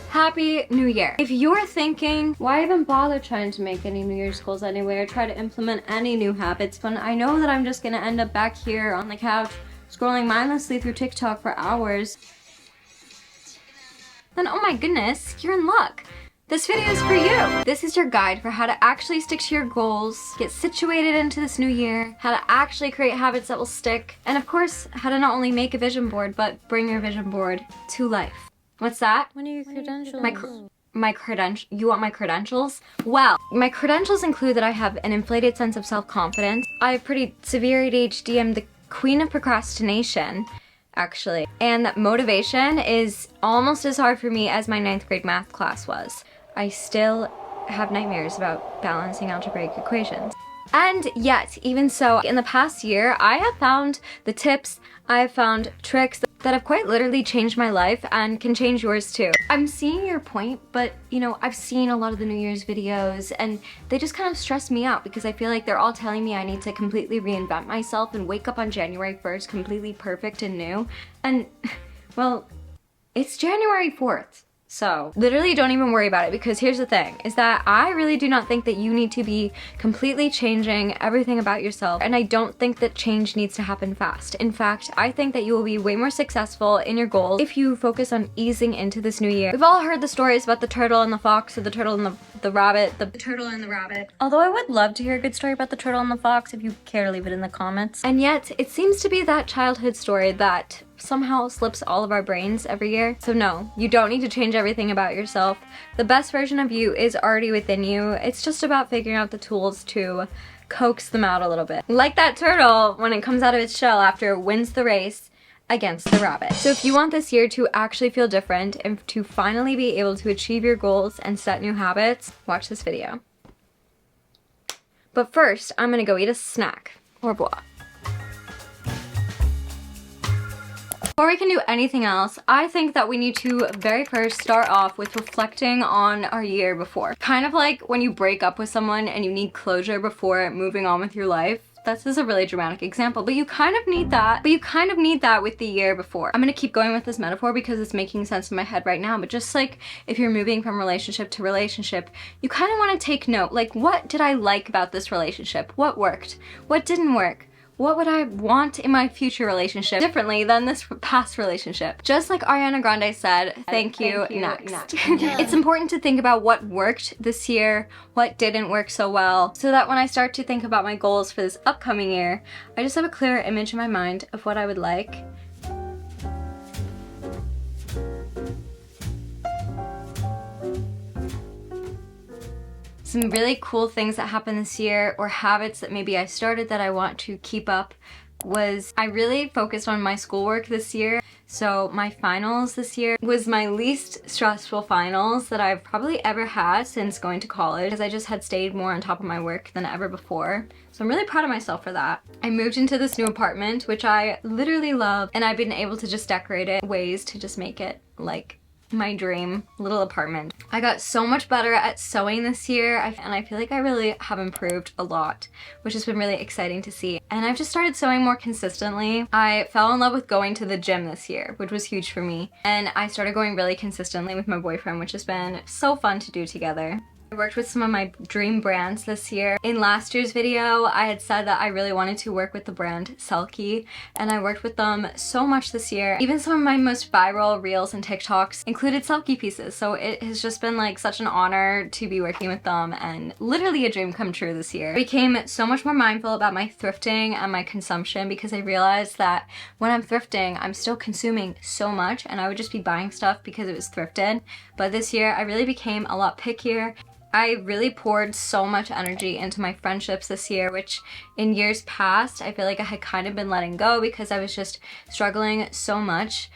Happy New Year. If you're thinking, why even bother trying to make any New Year's goals anyway or try to implement any new habits when I know that I'm just gonna end up back here on the couch scrolling mindlessly through TikTok for hours, then oh my goodness, you're in luck. This video is for you. This is your guide for how to actually stick to your goals, get situated into this new year, how to actually create habits that will stick, and of course, how to not only make a vision board, but bring your vision board to life. What's that? When are your credentials? My credentials? You want my credentials? Well, my credentials include that I have an inflated sense of self-confidence. I have pretty severe ADHD. I'm the queen of procrastination, actually. And that motivation is almost as hard for me as my 9th grade math class was. I still have nightmares about balancing algebraic equations. And yet, even so, in the past year, I have found the tips, I have found tricks that have quite literally changed my life and can change yours too. I'm seeing your point, but you know, I've seen a lot of the New Year's videos and they just kind of stress me out because I feel like they're all telling me I need to completely reinvent myself and wake up on January 1st completely perfect and new. And, well, it's January 4th. So literally don't even worry about it, because here's the thing, is that I really do not think that you need to be completely changing everything about yourself, and I don't think that change needs to happen fast. In fact, I think that you will be way more successful in your goals if you focus on easing into this new year. We've all heard the stories about the turtle and the fox, or the turtle and the rabbit, the turtle and the rabbit. Although I would love to hear a good story about the turtle and the fox if you care to leave it in the comments. And yet, it seems to be that childhood story that somehow slips all of our brains every year. So no, you don't need to change everything about yourself. The best version of you is already within you. It's just about figuring out the tools to coax them out a little bit. Like that turtle when it comes out of its shell after it wins the race against the rabbit. So if you want this year to actually feel different and to finally be able to achieve your goals and set new habits, watch this video. But first, I'm gonna go eat a snack. Au revoir. Before we can do anything else, I think that we need to very first start off with reflecting on our year before. Kind of like when you break up with someone and you need closure before moving on with your life. This is a really dramatic example, but you kind of need that. With the year before. I'm gonna keep going with this metaphor because it's making sense in my head right now, but just like if you're moving from relationship to relationship, you kind of want to take note, like, what did I like about this relationship? What worked? What didn't work? What would I want in my future relationship differently than this past relationship? Just like Ariana Grande said, thank you, next. It's important to think about what worked this year, what didn't work so well, so that when I start to think about my goals for this upcoming year, I just have a clearer image in my mind of what I would like. Some really cool things that happened this year, or habits that maybe I started that I want to keep up, was I really focused on my schoolwork this year. So my finals this year was my least stressful finals that I've probably ever had since going to college, because I just had stayed more on top of my work than ever before. So I'm really proud of myself for that. I moved into this new apartment, which I literally love, and I've been able to just decorate it in ways to just make it like my dream little apartment. I got so much better at sewing this year, and I feel like I really have improved a lot, which has been really exciting to see. And I've just started sewing more consistently. I fell in love with going to the gym this year, which was huge for me. And I started going really consistently with my boyfriend, which has been so fun to do together. I worked with some of my dream brands this year. In last year's video, I had said that I really wanted to work with the brand Selkie, and I worked with them so much this year. Even some of my most viral reels and TikToks included Selkie pieces, so it has just been like such an honor to be working with them, and literally a dream come true this year. I became so much more mindful about my thrifting and my consumption, because I realized that when I'm thrifting, I'm still consuming so much, and I would just be buying stuff because it was thrifted. But this year, I really became a lot pickier. I really poured so much energy into my friendships this year, which in years past, I feel like I had kind of been letting go because I was just struggling so much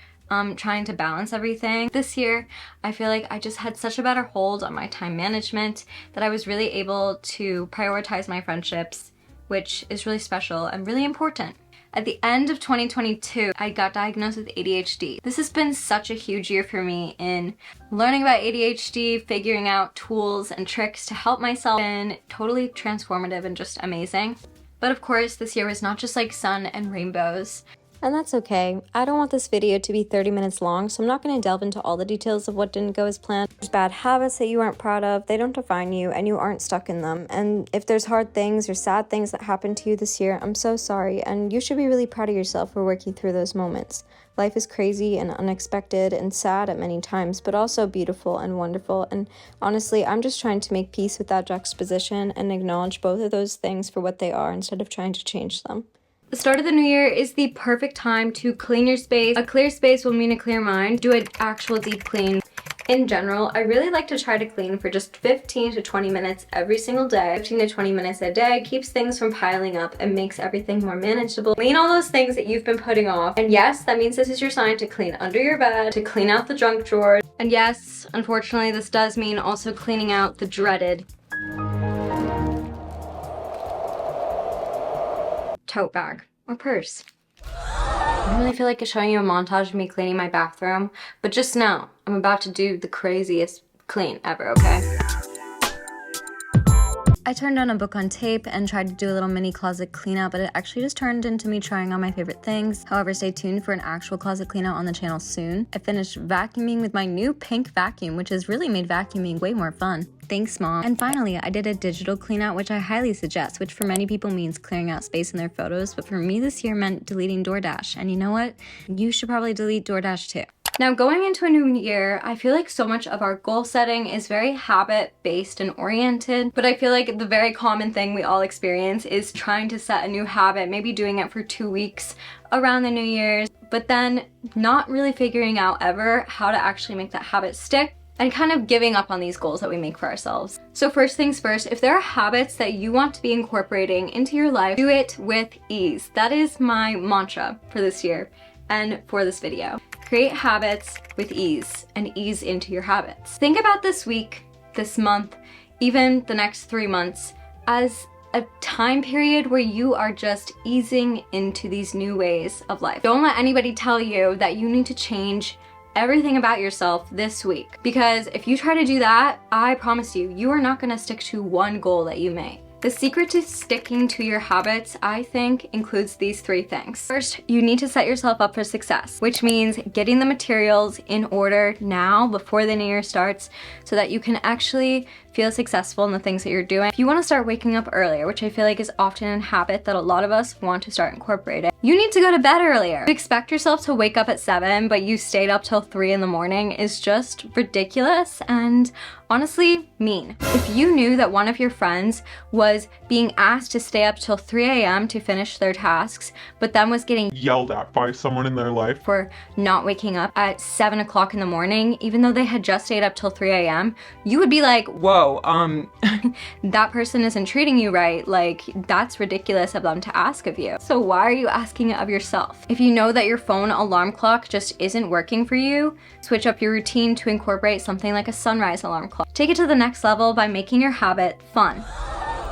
trying to balance everything. This year, I feel like I just had such a better hold on my time management that I was really able to prioritize my friendships, which is really special and really important. At the end of 2022, I got diagnosed with ADHD. This has been such a huge year for me in learning about ADHD, figuring out tools and tricks to help myself, and totally transformative and just amazing. But of course, this year was not just like sun and rainbows. And that's okay. I don't want this video to be 30 minutes long, so I'm not going to delve into all the details of what didn't go as planned. There's bad habits that you aren't proud of, they don't define you, and you aren't stuck in them. And if there's hard things or sad things that happened to you this year, I'm so sorry, and you should be really proud of yourself for working through those moments. Life is crazy and unexpected and sad at many times, but also beautiful and wonderful. And honestly, I'm just trying to make peace with that juxtaposition and acknowledge both of those things for what they are instead of trying to change them. The start of the new year is the perfect time to clean your space. A clear space will mean a clear mind. Do an actual deep clean. In general, I really like to try to clean for just 15 to 20 minutes every single day. 15 to 20 minutes a day keeps things from piling up and makes everything more manageable. Clean all those things that you've been putting off. And yes, that means this is your sign to clean under your bed, to clean out the junk drawers. And yes, unfortunately, this does mean also cleaning out the dreaded tote bag or purse. I don't really feel like showing you a montage of me cleaning my bathroom, but just know I'm about to do the craziest clean ever, okay? I turned on a book on tape and tried to do a little mini closet clean out, but it actually just turned into me trying on my favorite things. However, stay tuned for an actual closet clean out on the channel soon. I finished vacuuming with my new pink vacuum, which has really made vacuuming way more fun. Thanks, Mom. And finally, I did a digital clean out, which I highly suggest, which for many people means clearing out space in their photos, but for me this year meant deleting DoorDash. And you know what? You should probably delete DoorDash too. Now, going into a new year, I feel like so much of our goal setting is very habit-based and oriented, but I feel like the very common thing we all experience is trying to set a new habit, maybe doing it for 2 weeks around the New Year's, but then not really figuring out ever how to actually make that habit stick and kind of giving up on these goals that we make for ourselves. So first things first, if there are habits that you want to be incorporating into your life, do it with ease. That is my mantra for this year and for this video. Create habits with ease and ease into your habits. Think about this week, this month, even the next 3 months as a time period where you are just easing into these new ways of life. Don't let anybody tell you that you need to change everything about yourself this week, because if you try to do that, I promise you, you are not gonna stick to one goal that you made. The secret to sticking to your habits, I think, includes these 3 things. First, you need to set yourself up for success, which means getting the materials in order now before the new year starts so that you can actually feel successful in the things that you're doing. If you want to start waking up earlier, which I feel like is often a habit that a lot of us want to start incorporating, you need to go to bed earlier. To expect yourself to wake up at 7, but you stayed up till 3 in the morning is just ridiculous and honestly mean. If you knew that one of your friends was being asked to stay up till 3 a.m. to finish their tasks, but then was getting yelled at by someone in their life for not waking up at 7 o'clock in the morning, even though they had just stayed up till 3 a.m., you would be like, whoa, that person isn't treating you right. Like, that's ridiculous of them to ask of you. So why are you asking it of yourself? If you know that your phone alarm clock just isn't working for you, switch up your routine to incorporate something like a sunrise alarm clock. Take it to the next level by making your habit fun.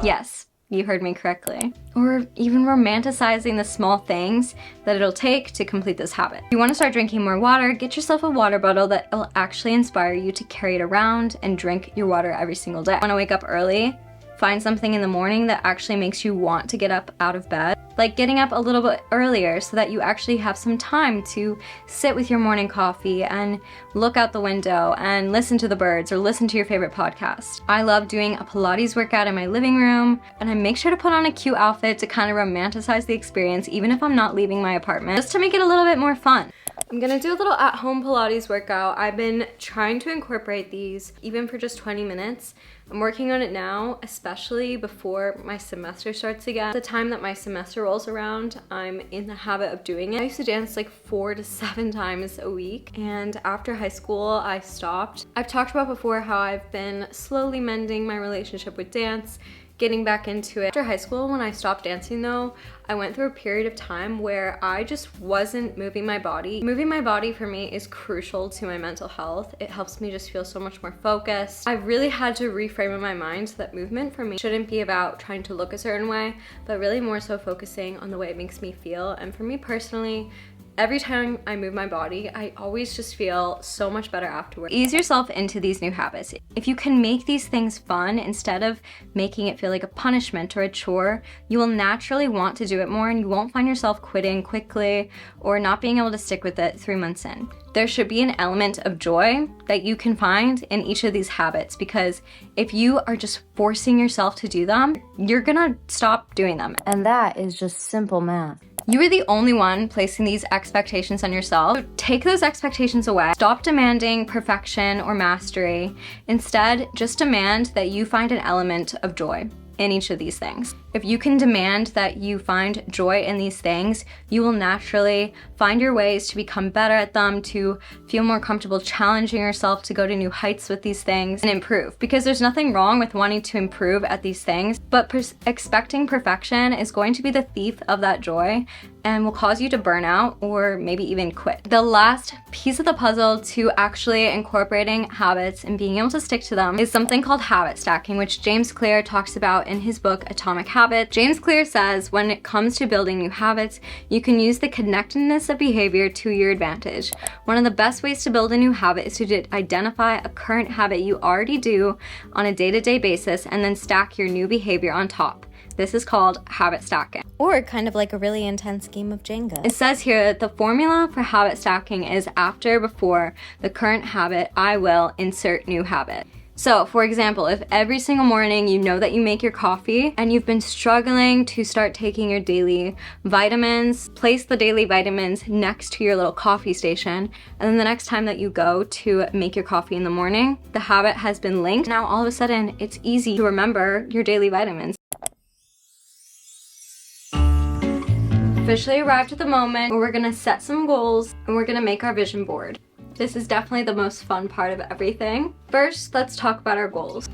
Yes, you heard me correctly. Or even romanticizing the small things that it'll take to complete this habit. If you want to start drinking more water, get yourself a water bottle that will actually inspire you to carry it around and drink your water every single day. Want to wake up early? Find something in the morning that actually makes you want to get up out of bed. Like getting up a little bit earlier so that you actually have some time to sit with your morning coffee and look out the window and listen to the birds or listen to your favorite podcast. I love doing a Pilates workout in my living room, and I make sure to put on a cute outfit to kind of romanticize the experience even if I'm not leaving my apartment, just to make it a little bit more fun. I'm gonna do a little at-home Pilates workout. I've been trying to incorporate these even for just 20 minutes. I'm working on it now, especially before my semester starts again. The time that my semester rolls around, I'm in the habit of doing it. I used to dance like 4 to 7 times a week, and after high school, I stopped. I've talked about before how I've been slowly mending my relationship with dance, getting back into it. After high school, when I stopped dancing though, I went through a period of time where I just wasn't moving my body. Moving my body for me is crucial to my mental health. It helps me just feel so much more focused. I've really had to reframe in my mind that movement for me shouldn't be about trying to look a certain way, but really more so focusing on the way it makes me feel. And for me personally, Every time I move my body, I always just feel so much better afterwards. Ease yourself into these new habits. If you can make these things fun instead of making it feel like a punishment or a chore, you will naturally want to do it more and you won't find yourself quitting quickly or not being able to stick with it 3 months in. There should be an element of joy that you can find in each of these habits, because if you are just forcing yourself to do them, you're gonna stop doing them. And that is just simple math. You are the only one placing these expectations on yourself. So take those expectations away. Stop demanding perfection or mastery. Instead, just demand that you find an element of joy in each of these things. If you can demand that you find joy in these things, you will naturally find your ways to become better at them, to feel more comfortable challenging yourself to go to new heights with these things and improve. Because there's nothing wrong with wanting to improve at these things, but expecting perfection is going to be the thief of that joy and will cause you to burn out or maybe even quit. The last piece of the puzzle to actually incorporating habits and being able to stick to them is something called habit stacking, which James Clear talks about in his book, Atomic Habits. James Clear says when it comes to building new habits, you can use the connectedness of behavior to your advantage. One of the best ways to build a new habit is to identify a current habit you already do on a day-to-day basis and then stack your new behavior on top. This is called habit stacking. Or kind of like a really intense game of Jenga. It says here that the formula for habit stacking is after, before the current habit, I will insert new habit. So, for example, if every single morning you know that you make your coffee and you've been struggling to start taking your daily vitamins, place the daily vitamins next to your little coffee station, and then the next time that you go to make your coffee in the morning, the habit has been linked. Now all of a sudden, it's easy to remember your daily vitamins. Officially arrived at the moment where we're gonna set some goals and we're gonna make our vision board. This is definitely the most fun part of everything. First, let's talk about our goals.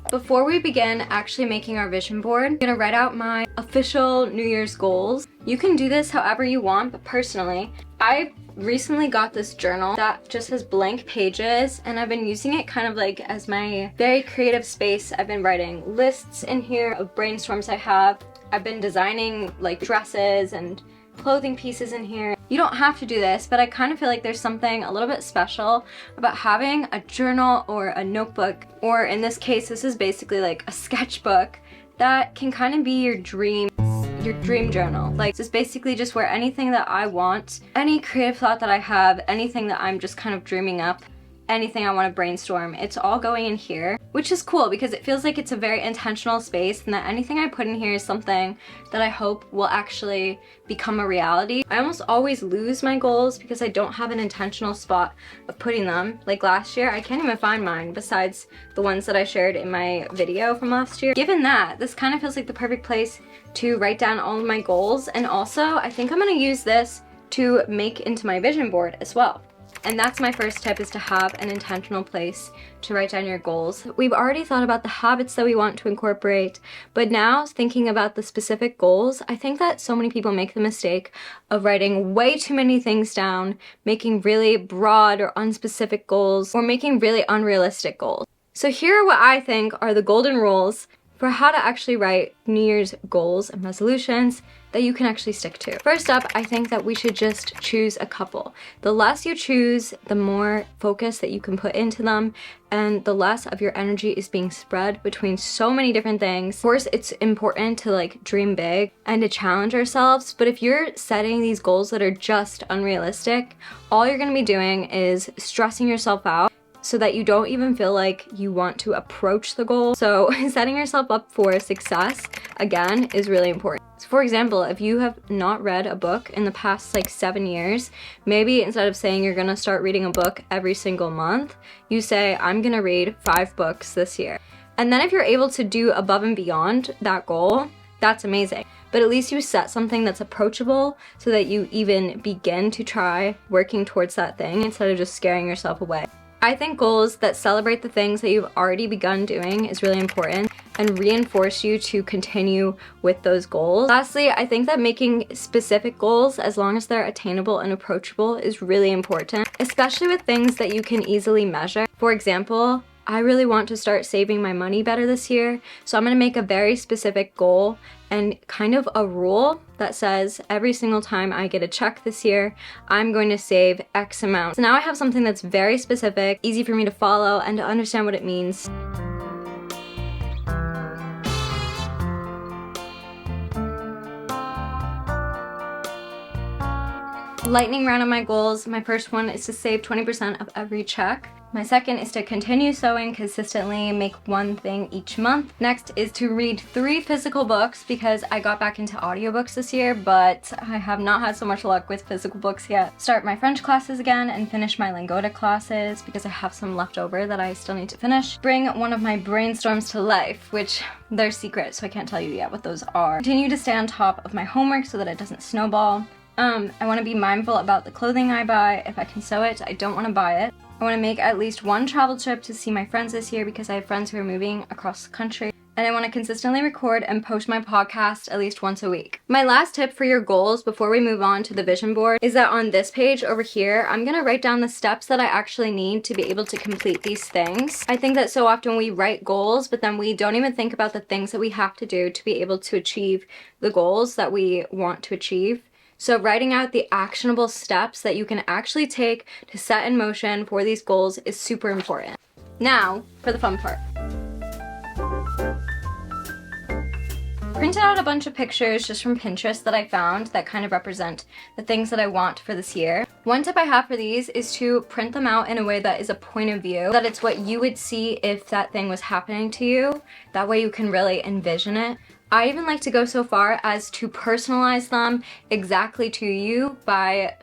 Before we begin actually making our vision board, I'm gonna write out my official New Year's goals. You can do this however you want, but personally, I recently got this journal that just has blank pages and I've been using it kind of like as my very creative space. I've been writing lists in here of brainstorms I have. I've been designing like dresses and clothing pieces in here. You don't have to do this, but I kind of feel like there's something a little bit special about having a journal or a notebook, or in this case, this is basically like a sketchbook that can kind of be your dream journal. Like, this is basically just where anything that I want, any creative thought that I have, anything that I'm just kind of dreaming up, anything I want to brainstorm, it's all going in here, which is cool because it feels like it's a very intentional space and that anything I put in here is something that I hope will actually become a reality. I almost always lose my goals because I don't have an intentional spot of putting them. Like last year, I can't even find mine besides the ones that I shared in my video from last year. Given that, this kind of feels like the perfect place to write down all of my goals, and also I think I'm gonna use this to make into my vision board as well. And that's my first tip, is to have an intentional place to write down your goals. We've already thought about the habits that we want to incorporate, but now thinking about the specific goals, I think that so many people make the mistake of writing way too many things down, making really broad or unspecific goals, or making really unrealistic goals. So here are what I think are the golden rules for how to actually write New Year's goals and resolutions that you can actually stick to. First up, I think that we should just choose a couple. The less you choose, the more focus that you can put into them, and the less of your energy is being spread between so many different things. Of course, it's important to like dream big and to challenge ourselves, but if you're setting these goals that are just unrealistic, all you're gonna be doing is stressing yourself out so that you don't even feel like you want to approach the goal. So setting yourself up for success, again, is really important. So for example, if you have not read a book in the past like 7 years, maybe instead of saying you're gonna start reading a book every single month, you say, I'm gonna read 5 books this year. And then if you're able to do above and beyond that goal, that's amazing. But at least you set something that's approachable so that you even begin to try working towards that thing instead of just scaring yourself away. I think goals that celebrate the things that you've already begun doing is really important and reinforce you to continue with those goals. Lastly, I think that making specific goals, as long as they're attainable and approachable, is really important, especially with things that you can easily measure. For example, I really want to start saving my money better this year. So I'm gonna make a very specific goal and kind of a rule that says every single time I get a check this year, I'm going to save X amount. So now I have something that's very specific, easy for me to follow and to understand what it means. Lightning round of my goals. My first one is to save 20% of every check. My second is to continue sewing consistently, make one thing each month. Next is to read 3 physical books because I got back into audiobooks this year, but I have not had so much luck with physical books yet. Start my French classes again and finish my Lingoda classes because I have some left over that I still need to finish. Bring one of my brainstorms to life, which they're secret, so I can't tell you yet what those are. Continue to stay on top of my homework so that it doesn't snowball. I want to be mindful about the clothing I buy. If I can sew it, I don't want to buy it. I want to make at least one travel trip to see my friends this year because I have friends who are moving across the country. And I want to consistently record and post my podcast at least once a week. My last tip for your goals before we move on to the vision board is that on this page over here, I'm going to write down the steps that I actually need to be able to complete these things. I think that so often we write goals, but then we don't even think about the things that we have to do to be able to achieve the goals that we want to achieve. So writing out the actionable steps that you can actually take to set in motion for these goals is super important. Now, for the fun part. Printed out a bunch of pictures just from Pinterest that I found that kind of represent the things that I want for this year. One tip I have for these is to print them out in a way that is a point of view, that it's what you would see if that thing was happening to you. That way you can really envision it. I even like to go so far as to personalize them exactly to you by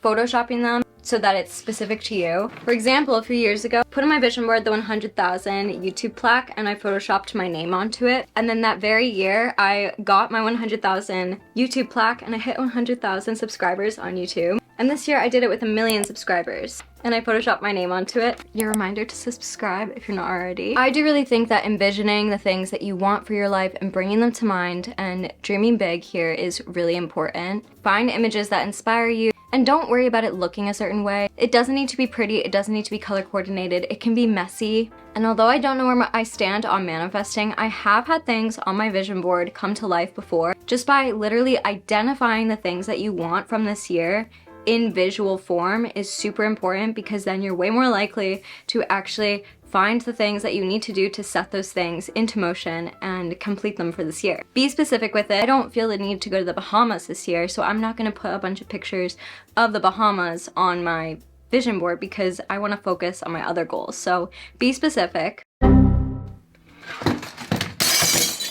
photoshopping them so that it's specific to you. For example, a few years ago, I put on my vision board the 100,000 YouTube plaque and I photoshopped my name onto it. And then that very year, I got my 100,000 YouTube plaque and I hit 100,000 subscribers on YouTube. And this year I did it with 1 million subscribers and I photoshopped my name onto it. Your reminder to subscribe if you're not already. I do really think that envisioning the things that you want for your life and bringing them to mind and dreaming big here is really important. Find images that inspire you and don't worry about it looking a certain way. It doesn't need to be pretty, it doesn't need to be color coordinated, it can be messy. And although I don't know where I stand on manifesting, I have had things on my vision board come to life before just by literally identifying the things that you want from this year in visual form is super important because then you're way more likely to actually find the things that you need to do to set those things into motion and complete them for this year. Be specific with it. I don't feel the need to go to the Bahamas this year, so I'm not going to put a bunch of pictures of the Bahamas on my vision board because I want to focus on my other goals. So be specific.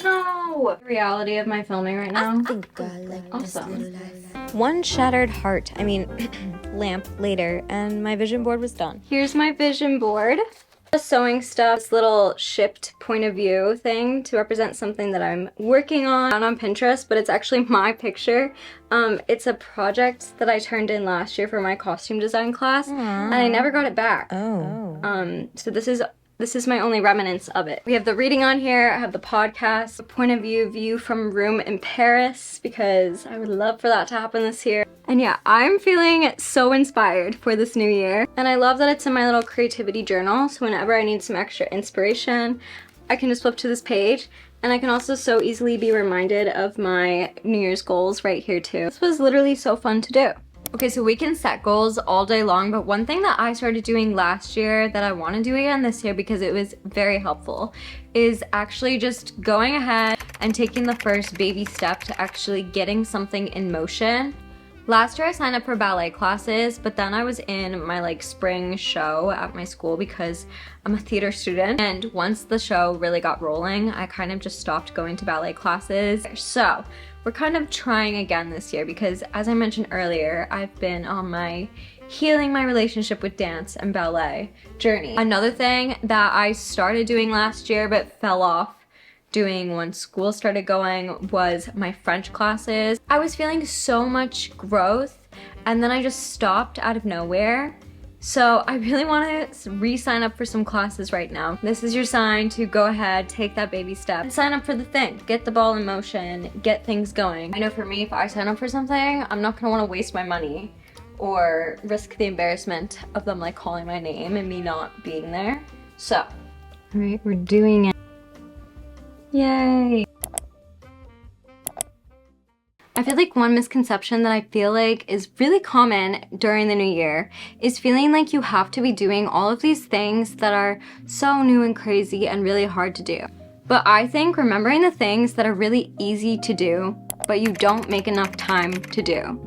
No! Reality of my filming right now. I think I like this Awesome. little life. One shattered heart, lamp later, and my vision board was done. Here's my vision board. The sewing stuff, this little shipped point of view thing to represent something that I'm working on Pinterest, but it's actually my picture. It's a project that I turned in last year for my costume design class, and I never got it back. So this is my only remnants of it. We have the reading on here, I have the podcast, a point of view from room in Paris, because I would love for that to happen this year. And yeah, I'm feeling so inspired for this new year. And I love that it's in my little creativity journal, so whenever I need some extra inspiration, I can just flip to this page. And I can also so easily be reminded of my New Year's goals right here too. This was literally so fun to do. Okay, so we can set goals all day long, but one thing that I started doing last year that I want to do again this year because it was very helpful is actually just going ahead and taking the first baby step to actually getting something in motion. Last year I signed up for ballet classes, but then I was in my spring show at my school because I'm a theater student. And once the show really got rolling, I kind of just stopped going to ballet classes. So we're kind of trying again this year because, as I mentioned earlier, I've been on my healing my relationship with dance and ballet journey. Another thing that I started doing last year but fell off doing when school started going was my French classes. I was feeling so much growth and then I just stopped out of nowhere. So I really want to re-sign up for some classes right now. This is your sign to go ahead, take that baby step, and sign up for the thing. Get the ball in motion, get things going. I know for me, if I sign up for something, I'm not gonna want to waste my money or risk the embarrassment of them calling my name and me not being there. So All right, we're doing it. Yay! I feel like one misconception that I feel like is really common during the new year is feeling like you have to be doing all of these things that are so new and crazy and really hard to do. But I think remembering the things that are really easy to do, but you don't make enough time to do,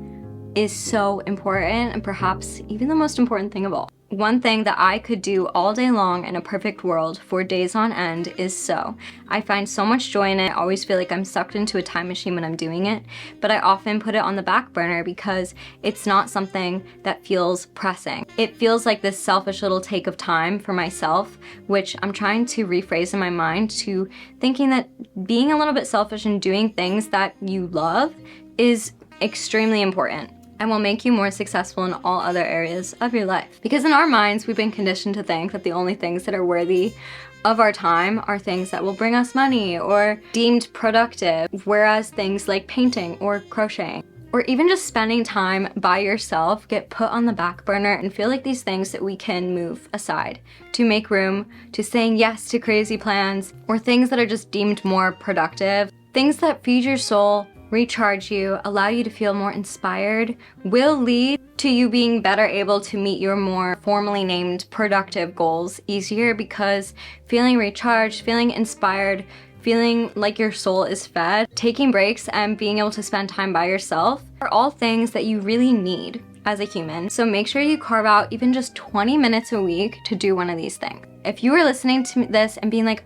is so important, and perhaps even the most important thing of all. One thing that I could do all day long in a perfect world for days on end is sew. I find so much joy in it. I always feel like I'm sucked into a time machine when I'm doing it, but I often put it on the back burner because it's not something that feels pressing. It feels like this selfish little take of time for myself, which I'm trying to rephrase in my mind to thinking that being a little bit selfish and doing things that you love is extremely important and will make you more successful in all other areas of your life. Because in our minds, we've been conditioned to think that the only things that are worthy of our time are things that will bring us money or deemed productive, whereas things like painting or crocheting or even just spending time by yourself get put on the back burner and feel like these things that we can move aside to make room to saying yes to crazy plans or things that are just deemed more productive, things that feed your soul, recharge you, allow you to feel more inspired, will lead to you being better able to meet your more formally named productive goals easier because feeling recharged, feeling inspired, feeling like your soul is fed, taking breaks and being able to spend time by yourself are all things that you really need as a human. So make sure you carve out even just 20 minutes a week to do one of these things. If you are listening to this and being like,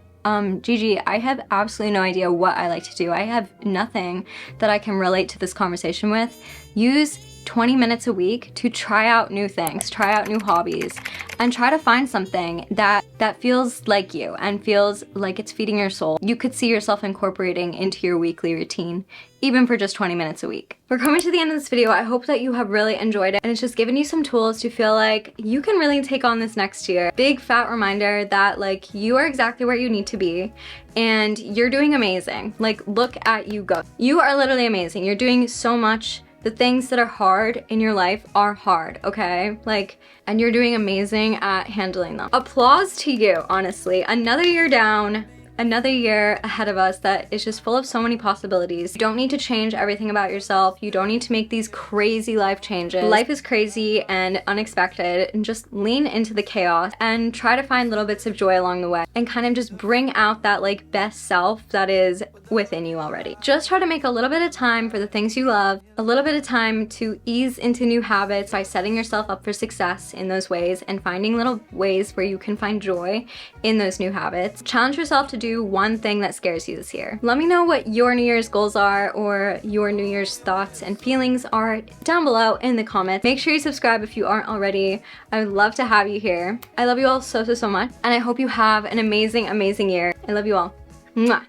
Gigi, I have absolutely no idea what I like to do. I have nothing that I can relate to this conversation with. Use 20 minutes a week to try out new things, try out new hobbies, and try to find something that feels like you and feels like it's feeding your soul. You could see yourself incorporating into your weekly routine, even for just 20 minutes a week. We're coming to the end of this video. I hope that you have really enjoyed it and it's just given you some tools to feel like you can really take on this next year. Big fat reminder that like you are exactly where you need to be and you're doing amazing. Like look at you go. You are literally amazing. You're doing so much. The things that are hard in your life are hard, okay? Like, and you're doing amazing at handling them. Applause to you, honestly. Another year down, another year ahead of us that is just full of so many possibilities. You don't need to change everything about yourself. You don't need to make these crazy life changes. Life is crazy and unexpected, and just lean into the chaos and try to find little bits of joy along the way and kind of just bring out that like best self that is within you already. Just try to make a little bit of time for the things you love, a little bit of time to ease into new habits by setting yourself up for success in those ways and finding little ways where you can find joy in those new habits. Challenge yourself to do one thing that scares you this year. Let me know what your New Year's goals are or your New Year's thoughts and feelings are down below in the comments. Make sure you subscribe if you aren't already. I would love to have you here. I love you all so much and I hope you have an amazing, amazing year. I love you all. Mwah.